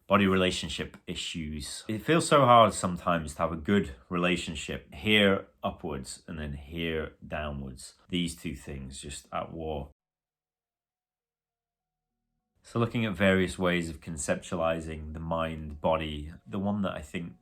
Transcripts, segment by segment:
body relationship issues. It feels so hard sometimes to have a good relationship here upwards and then here downwards. These two things just at war. So looking at various ways of conceptualizing the mind, body, the one that I think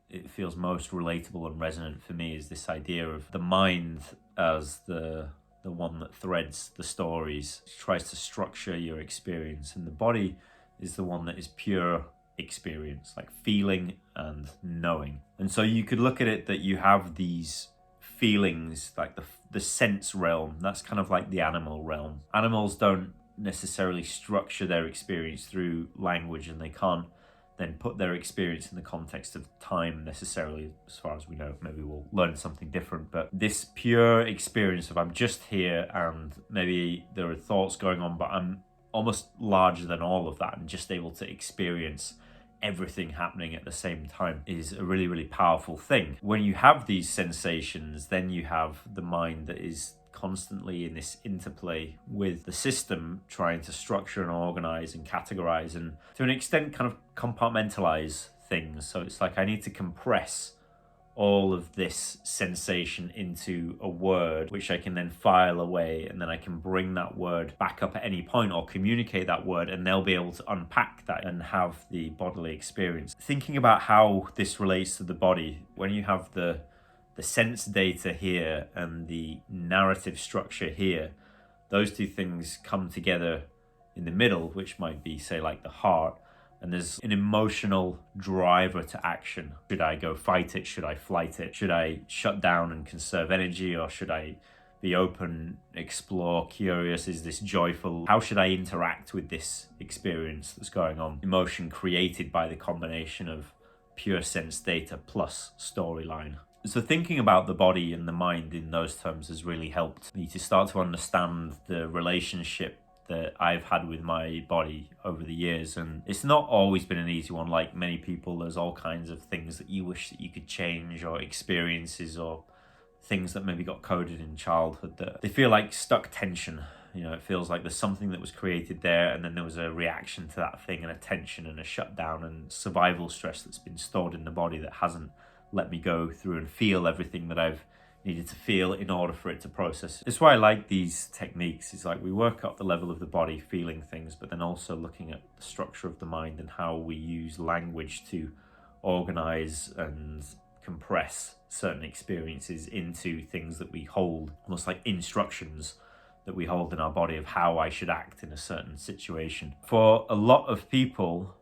it feels most relatable and resonant for me is this idea of the mind as the one that threads the stories, tries to structure your experience, and the body is the one that is pure experience, like feeling and knowing. And so you could look at it that you have these feelings, like the sense realm. That's kind of like the animal realm. Animals don't necessarily structure their experience through language, and they can't then put their experience in the context of time necessarily, as far as we know. Maybe we'll learn something different, but this pure experience of I'm just here and maybe there are thoughts going on, but I'm almost larger than all of that and just able to experience everything happening at the same time is a really, really powerful thing. When you have these sensations, then you have the mind that is constantly in this interplay with the system, trying to structure and organize and categorize and to an extent kind of compartmentalize things. So it's like I need to compress all of this sensation into a word, which I can then file away, and then I can bring that word back up at any point or communicate that word, and they'll be able to unpack that and have the bodily experience. Thinking about how this relates to the body, when you have the sense data here and the narrative structure here, those two things come together in the middle, which might be, say, like the heart, and there's an emotional driver to action. Should I go fight it? Should I flight it? Should I shut down and conserve energy? Or should I be open, explore, curious? Is this joyful? How should I interact with this experience that's going on? Emotion created by the combination of pure sense data plus storyline. So thinking about the body and the mind in those terms has really helped me to start to understand the relationship that I've had with my body over the years. And it's not always been an easy one. Like many people, there's all kinds of things that you wish that you could change, or experiences or things that maybe got coded in childhood that they feel like stuck tension. You know, it feels like there's something that was created there, and then there was a reaction to that thing, and a tension and a shutdown and survival stress that's been stored in the body that hasn't let me go through and feel everything that I've needed to feel in order for it to process. That's why I like these techniques. It's like we work up the level of the body, feeling things, but then also looking at the structure of the mind and how we use language to organize and compress certain experiences into things that we hold, almost like instructions that we hold in our body of how I should act in a certain situation. For a lot of people,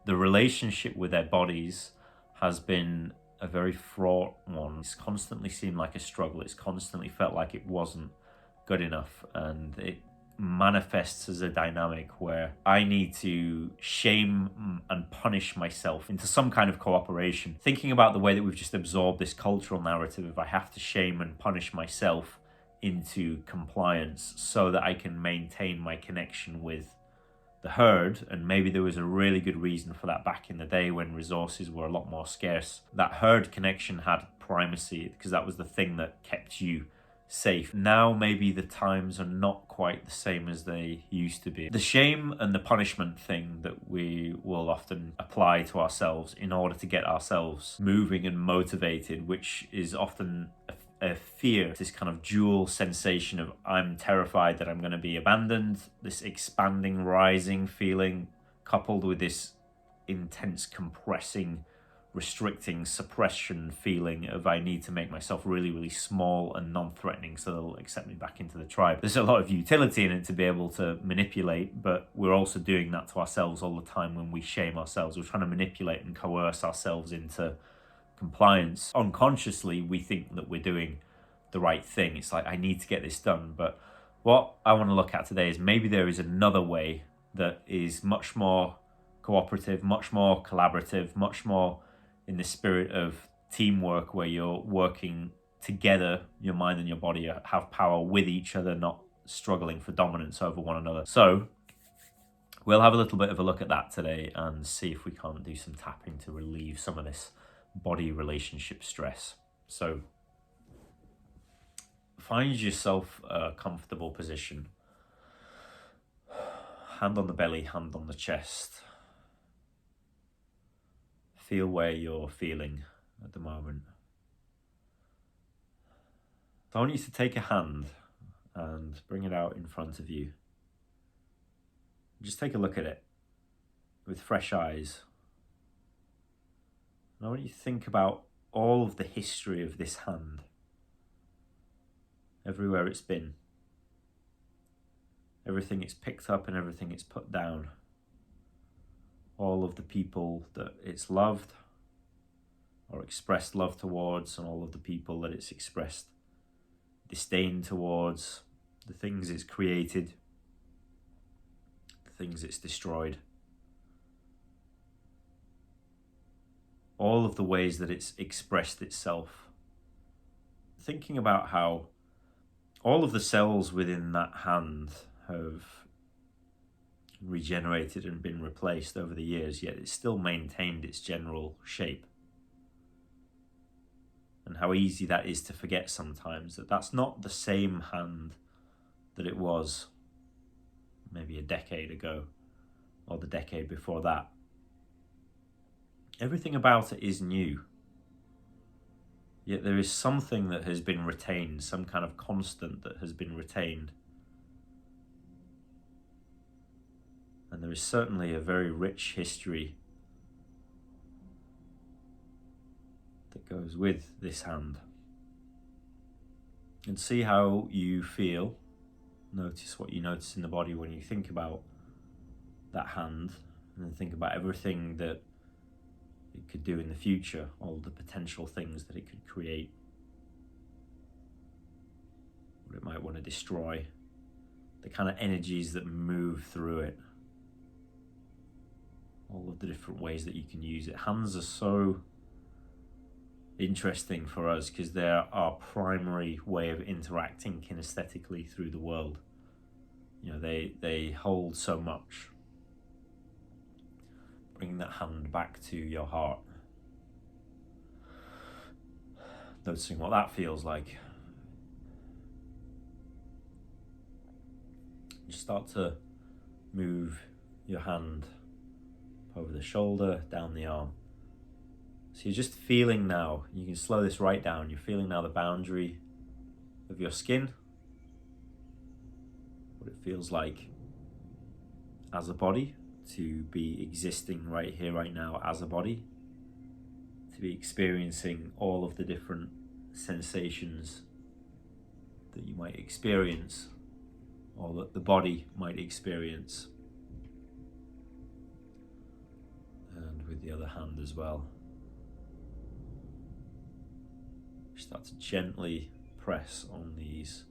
the relationship with their bodies has been a very fraught one. It's constantly seemed like a struggle. It's constantly felt like it wasn't good enough, and it manifests as a dynamic where I need to shame and punish myself into some kind of cooperation. Thinking about the way that we've just absorbed this cultural narrative of I have to shame and punish myself into compliance so that I can maintain my connection with the herd, and maybe there was a really good reason for that back in the day when resources were a lot more scarce. That herd connection had primacy because that was the thing that kept you safe. Now maybe the times are not quite the same as they used to be. The shame and the punishment thing that we will often apply to ourselves in order to get ourselves moving and motivated, which is often a fear, this kind of dual sensation of I'm terrified that I'm going to be abandoned, this expanding, rising feeling, coupled with this intense, compressing, restricting, suppression feeling of I need to make myself really, really small and non-threatening so they'll accept me back into the tribe. There's a lot of utility in it to be able to manipulate, but we're also doing that to ourselves all the time when we shame ourselves. We're trying to manipulate and coerce ourselves into compliance. Unconsciously, we think that we're doing the right thing. It's like, I need to get this done. But what I want to look at today is maybe there is another way that is much more cooperative, much more collaborative, much more in the spirit of teamwork, where you're working together, your mind and your body have power with each other, not struggling for dominance over one another. So we'll have a little bit of a look at that today and see if we can't do some tapping to relieve some of this body relationship stress. So find yourself a comfortable position. Hand on the belly, hand on the chest. feel where you're feeling at the moment. So I want you to take a hand and bring it out in front of you. Just take a look at it with fresh eyes. And I want you to think about all of the history of this hand, everywhere it's been, everything it's picked up and everything it's put down, all of the people that it's loved or expressed love towards, and all of the people that it's expressed disdain towards, the things it's created, the things it's destroyed, all of the ways that it's expressed itself. Thinking about how all of the cells within that hand have regenerated and been replaced over the years, yet it's still maintained its general shape. And how easy that is to forget sometimes, that that's not the same hand that it was maybe a decade ago or the decade before that. Everything about it is new. Yet there is something that has been retained, some kind of constant that has been retained. And there is certainly a very rich history that goes with this hand. And see how you feel. Notice what you notice in the body when you think about that hand, and then think about everything that it could do in the future, all the potential things that it could create, what it might want to destroy, the kind of energies that move through it, all of the different ways that you can use it. Hands are so interesting for us because they're our primary way of interacting kinesthetically through the world. You know, they hold so much. Bring that hand back to your heart. Noticing what that feels like. You start to move your hand over the shoulder, down the arm. So you're just feeling now, you can slow this right down, you're feeling now the boundary of your skin, what it feels like as a body, to be existing right here, right now as a body, to be experiencing all of the different sensations that you might experience, or that the body might experience. And with the other hand as well. Start to gently press on these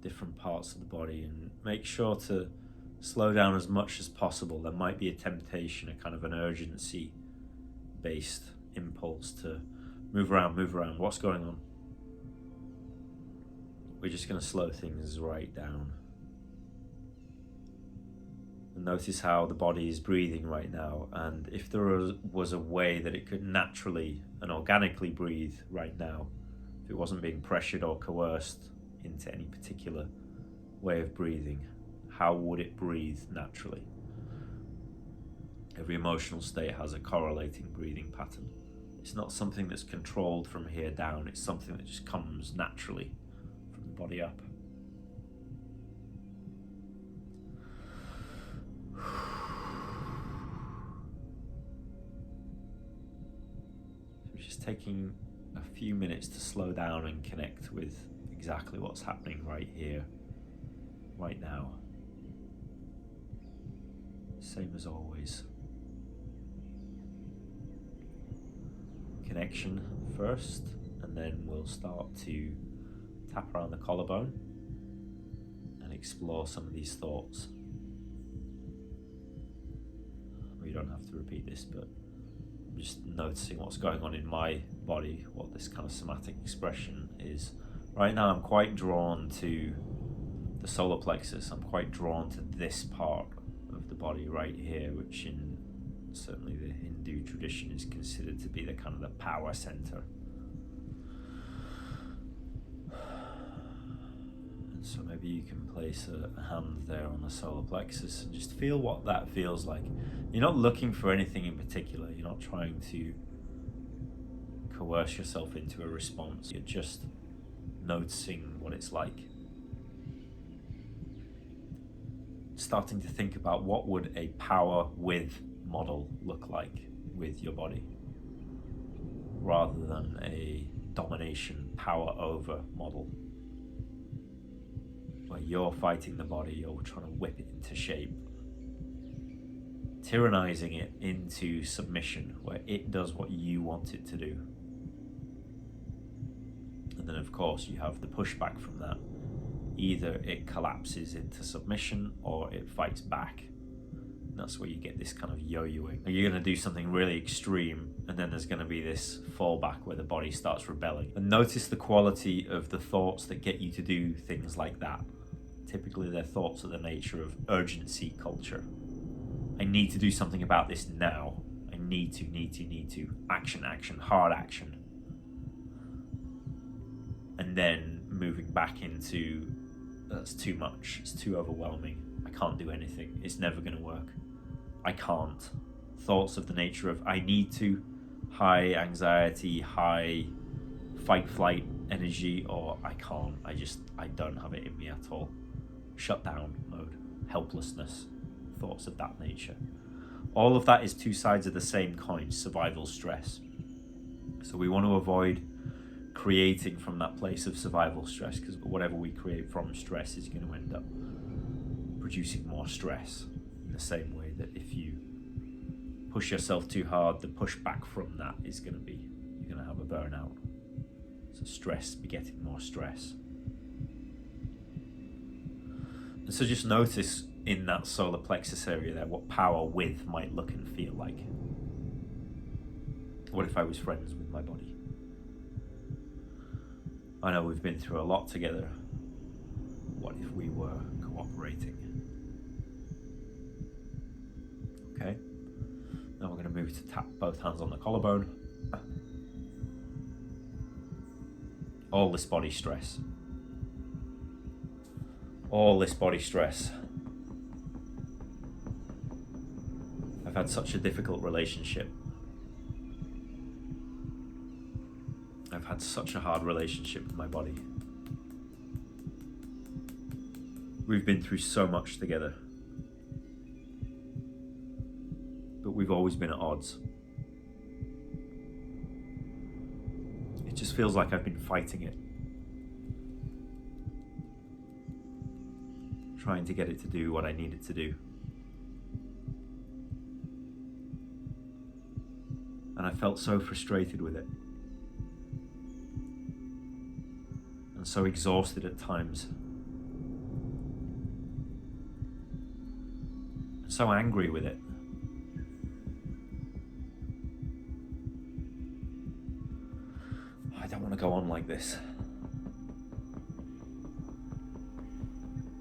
different parts of the body and make sure to slow down as much as possible. There might be a temptation, a kind of an urgency based impulse to move around. What's going on? We're just going to slow things right down. And notice how the body is breathing right now, and if there was a way that it could naturally and organically breathe right now, if it wasn't being pressured or coerced into any particular way of breathing, how would it breathe naturally? Every emotional state has a correlating breathing pattern. It's not something that's controlled from here down, it's something that just comes naturally from the body up. Just taking a few minutes to slow down and connect with exactly what's happening right here, right now. Same as always. Connection first, and then we'll start to tap around the collarbone and explore some of these thoughts. We don't have to repeat this, but I'm just noticing what's going on in my body, what this kind of somatic expression is. Right now I'm quite drawn to the solar plexus. I'm quite drawn to this part of the body right here, which in certainly the Hindu tradition is considered to be the kind of the power center. And So maybe you can place a hand there on the solar plexus and just feel what that feels like. You're not looking for anything in particular. You're not trying to coerce yourself into a response. You're just noticing what it's like. Starting to think about what would a power with model look like with your body, rather than a domination power over model, where you're fighting the body, you're trying to whip it into shape, tyrannizing it into submission, where it does what you want it to do. And then of course you have the pushback from that. Either it collapses into submission or it fights back. And that's where you get this kind of yo-yoing. You're going to do something really extreme, and then there's going to be this fallback where the body starts rebelling. And notice the quality of the thoughts that get you to do things like that. Typically they're thoughts of the nature of urgency culture. I need to do something about this now. I need to. Action, hard action. And then moving back into, that's too much, it's too overwhelming, I can't do anything, it's never going to work, I can't. Thoughts of the nature of I need to, high anxiety, high fight flight energy, or I can't, I don't have it in me at all. Shut down mode, helplessness, thoughts of that nature. All of that is two sides of the same coin, survival stress. So we want to avoid creating from that place of survival stress, because whatever we create from stress is going to end up producing more stress, in the same way that if you push yourself too hard, the pushback from that is going to be, you're going to have a burnout. So stress begetting more stress. And so just notice in that solar plexus area there what power with might look and feel like. What if I was friends with my body? I know we've been through a lot together. What if we were cooperating? Okay. Now we're going to move to tap both hands on the collarbone. All this body stress. All this body stress. I've had such a difficult relationship. I've had such a hard relationship with my body. We've been through so much together. But we've always been at odds. It just feels like I've been fighting it. Trying to get it to do what I need it to do. And I felt so frustrated with it. And so exhausted at times. And so angry with it. I don't want to go on like this.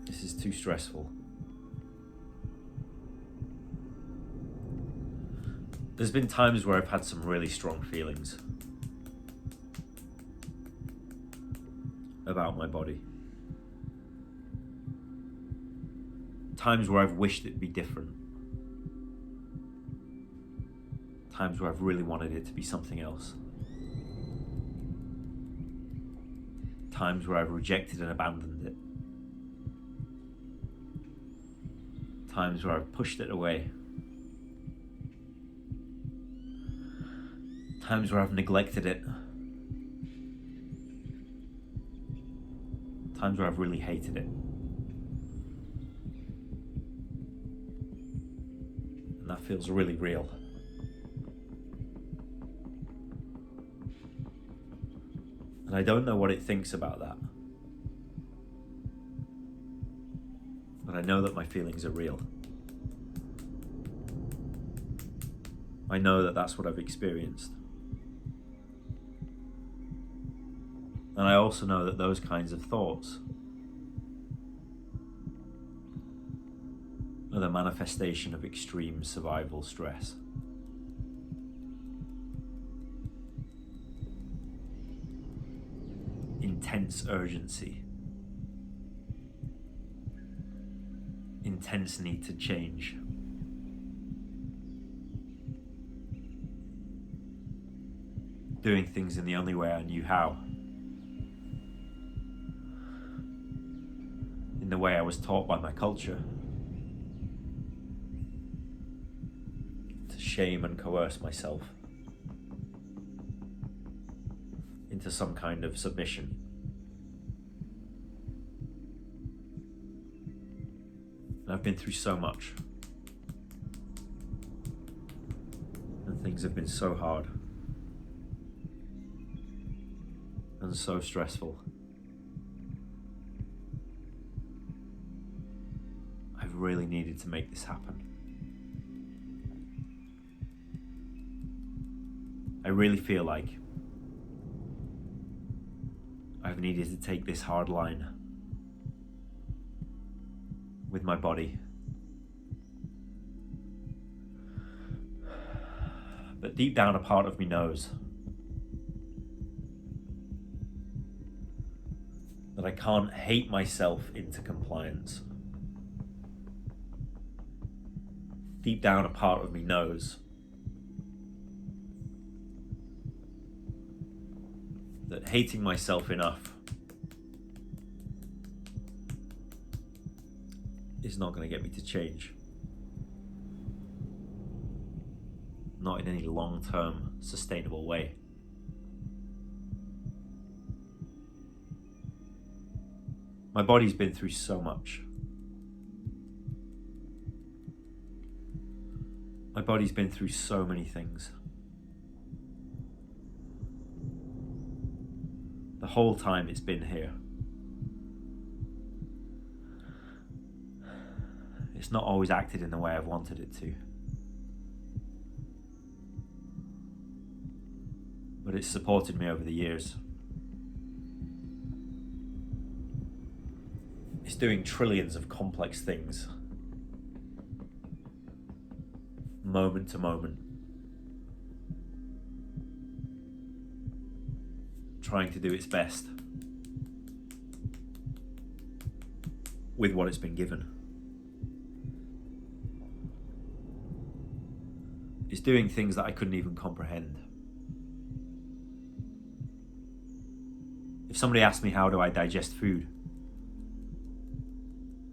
This is too stressful. There's been times where I've had some really strong feelings about my body. Times where I've wished it'd be different. Times where I've really wanted it to be something else. Times where I've rejected and abandoned it. Times where I've pushed it away. Times where I've neglected it. Times where I've really hated it. And that feels really real. And I don't know what it thinks about that. But I know that my feelings are real. I know that that's what I've experienced. And I also know that those kinds of thoughts are the manifestation of extreme survival stress. Intense urgency. intense need to change. Doing things in the only way I knew how. In the way I was taught by my culture. To shame and coerce myself into some kind of submission. And I've been through so much. And things have been so hard. And so stressful. I've really needed to make this happen. I really feel like I've needed to take this hard line with my body. But deep down, a part of me knows that I can't hate myself into compliance. Deep down, a part of me knows that hating myself enough is not going to get me to change. Not in any long-term, sustainable way. My body's been through so much. My body's been through so many things. The whole time it's been here. It's not always acted in the way I've wanted it to. But it's supported me over the years. It's doing trillions of complex things, moment to moment, trying to do its best with what it's been given. It's doing things that I couldn't even comprehend. If somebody asked me how do I digest food,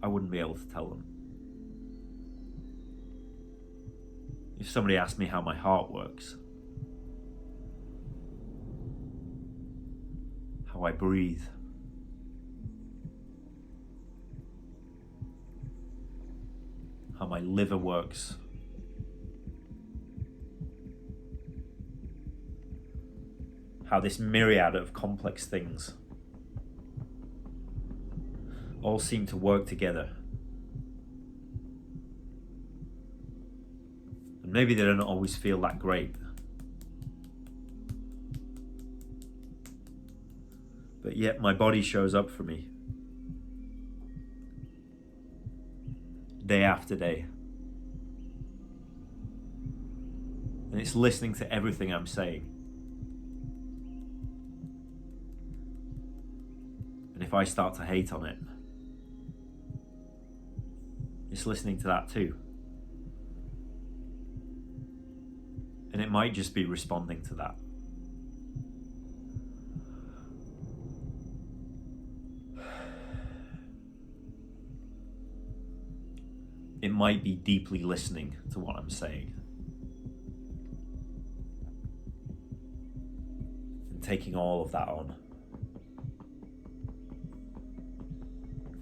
I wouldn't be able to tell them. If somebody asked me how my heart works, how I breathe, how my liver works, how this myriad of complex things all seem to work together. And maybe they don't always feel that great. But yet my body shows up for me. Day after day. And it's listening to everything I'm saying. And if I start to hate on it, it's listening to that too. And it might just be responding to that. It might be deeply listening to what I'm saying. And taking all of that on.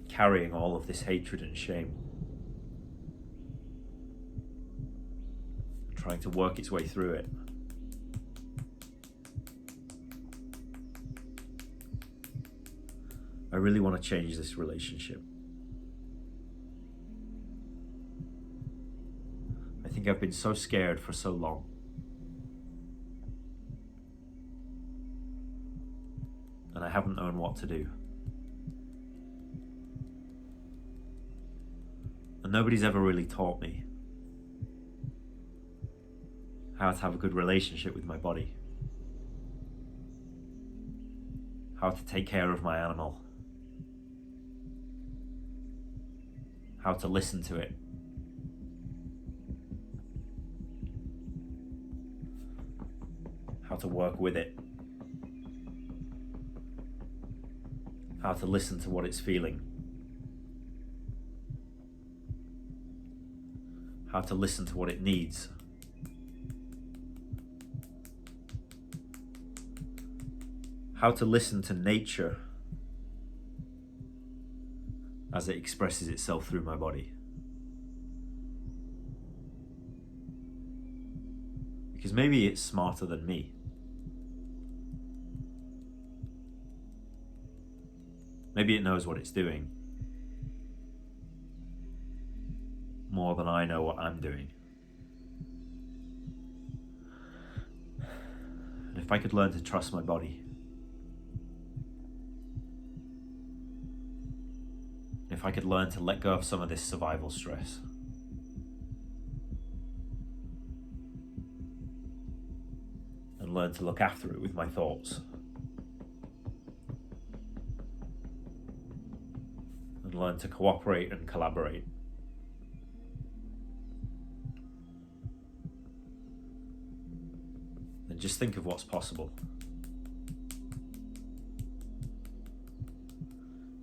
Carrying all of this hatred and shame. Trying to work its way through it. I really want to change this relationship. I think I've been so scared for so long. And I haven't known what to do. And nobody's ever really taught me how to have a good relationship with my body. How to take care of my animal. how to listen to it, how to work with it, how to listen to what it's feeling, how to listen to what it needs, how to listen to nature as it expresses itself through my body. Because maybe it's smarter than me. Maybe it knows what it's doing more than I know what I'm doing. And if I could learn to trust my body, if I could learn to let go of some of this survival stress, and learn to look after it with my thoughts, and learn to cooperate and collaborate, then just think of what's possible.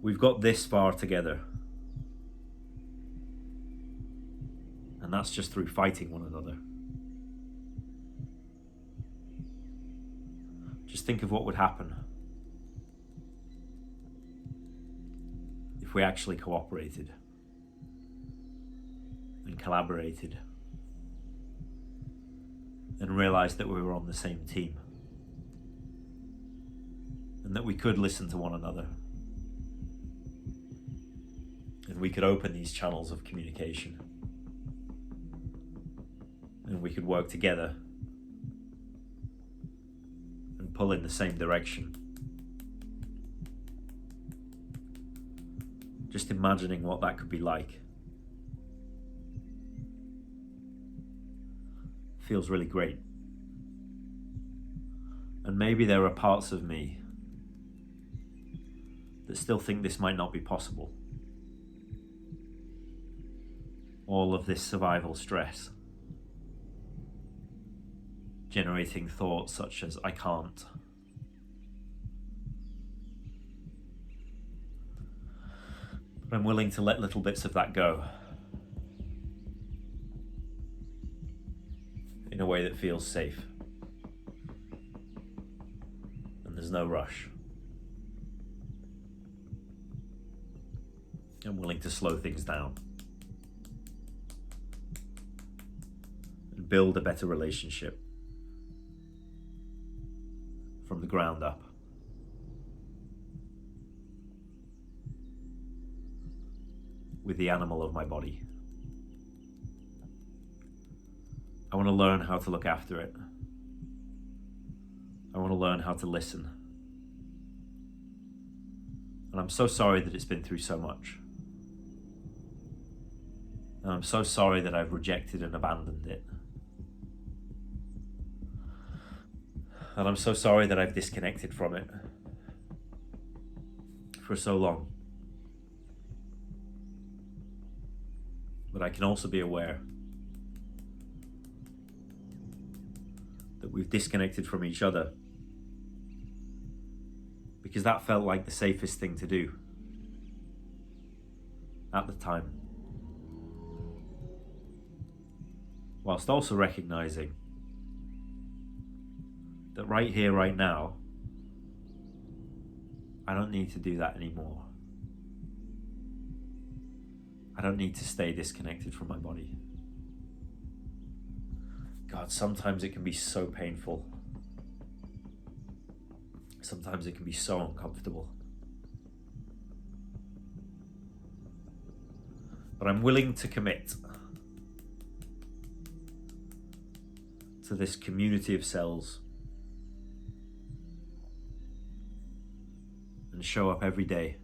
We've got this far together, and that's just through fighting one another. Just think of what would happen if we actually cooperated and collaborated and realized that we were on the same team and that we could listen to one another. And we could open these channels of communication. And we could work together and pull in the same direction. Just imagining what that could be like feels really great. And maybe there are parts of me that still think this might not be possible. All of this survival stress, generating thoughts such as, I can't. But I'm willing to let little bits of that go in a way that feels safe. And there's no rush. I'm willing to slow things down. Build a better relationship from the ground up. With the animal of my body. I want to learn how to look after it. I want to learn how to listen. And I'm so sorry that it's been through so much. And I'm so sorry that I've rejected and abandoned it. And I'm so sorry that I've disconnected from it for so long. But I can also be aware that we've disconnected from each other because that felt like the safest thing to do at the time. Whilst also recognizing that right here, right now, I don't need to do that anymore. I don't need to stay disconnected from my body. God, sometimes it can be so painful. Sometimes it can be so uncomfortable. But I'm willing to commit to this community of cells and show up every day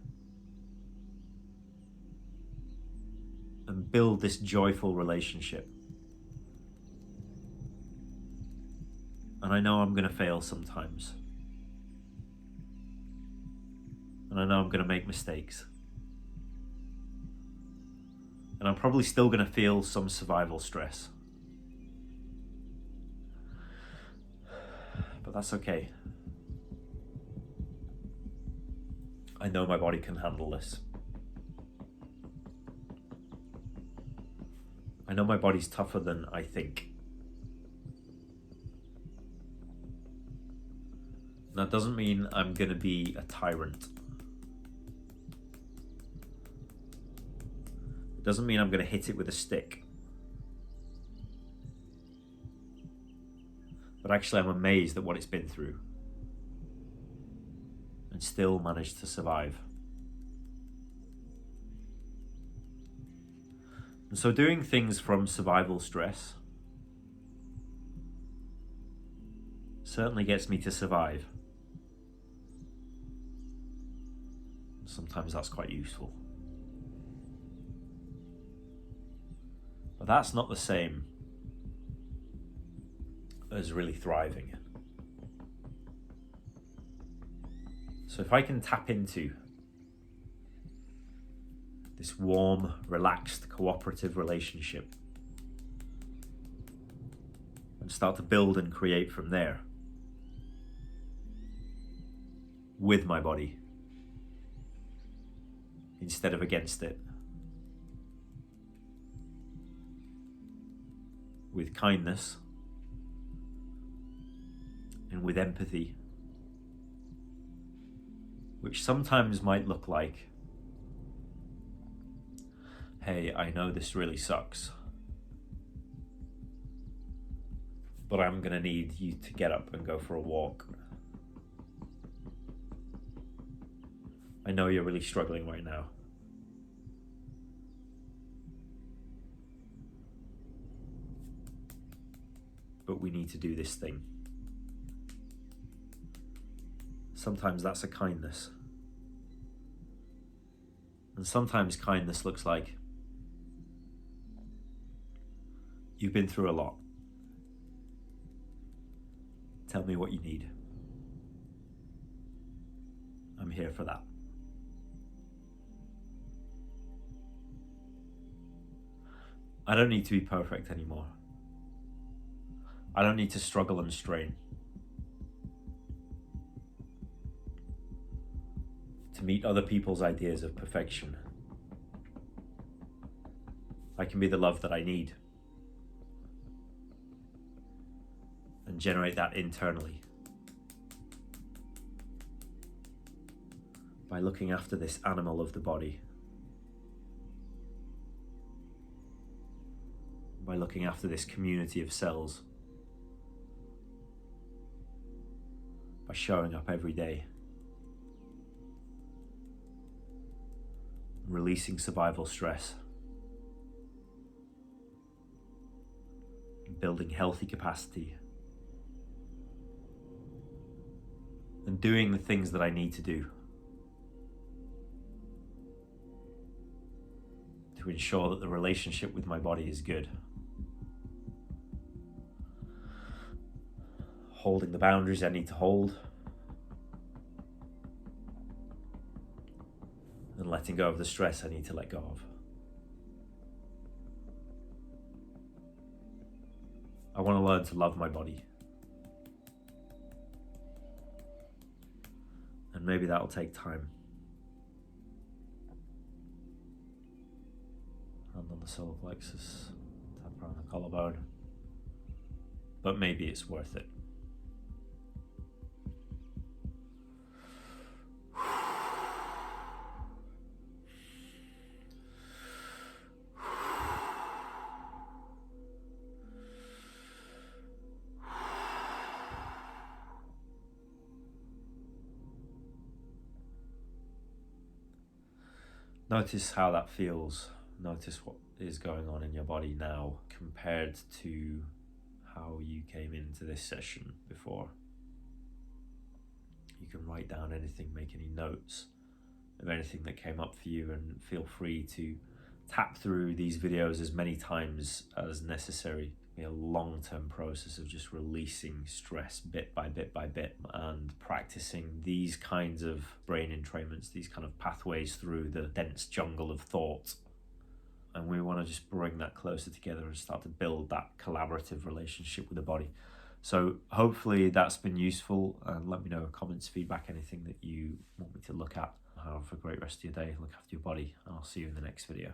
and build this joyful relationship. And I know I'm going to fail sometimes. And I know I'm going to make mistakes. And I'm probably still going to feel some survival stress. But that's okay. I know my body can handle this. I know my body's tougher than I think. And that doesn't mean I'm going to be a tyrant. It doesn't mean I'm going to hit it with a stick. But actually I'm amazed at what it's been through. And still managed to survive. And so doing things from survival stress certainly gets me to survive. Sometimes that's quite useful. But that's not the same as really thriving. So if I can tap into this warm, relaxed, cooperative relationship and start to build and create from there with my body instead of against it, with kindness and with empathy, which sometimes might look like, hey, I know this really sucks, but I'm gonna need you to get up and go for a walk. I know you're really struggling right now. But we need to do this thing. Sometimes that's a kindness. And sometimes kindness looks like, you've been through a lot. Tell me what you need. I'm here for that. I don't need to be perfect anymore. I don't need to struggle and strain to meet other people's ideas of perfection. I can be the love that I need and generate that internally by looking after this animal of the body, by looking after this community of cells, by showing up every day, releasing survival stress, building healthy capacity, and doing the things that I need to do to ensure that the relationship with my body is good. Holding the boundaries I need to hold, and letting go of the stress I need to let go of. I want to learn to love my body. And maybe that'll take time. Hand on the solar plexus, tap around the collarbone. But maybe it's worth it. Notice how that feels. Notice what is going on in your body now compared to how you came into this session before. You can write down anything, make any notes of anything that came up for you, and feel free to tap through these videos as many times as necessary. Be a long-term process of just releasing stress bit by bit by bit and practicing these kinds of brain entrainments, these kind of pathways through the dense jungle of thought And we want to just bring that closer together and start to build that collaborative relationship with the body. So hopefully that's been useful, and let me know comments, feedback, anything that you want me to look at. Have a great rest of your day. Look after your body, and I'll see you in the next video.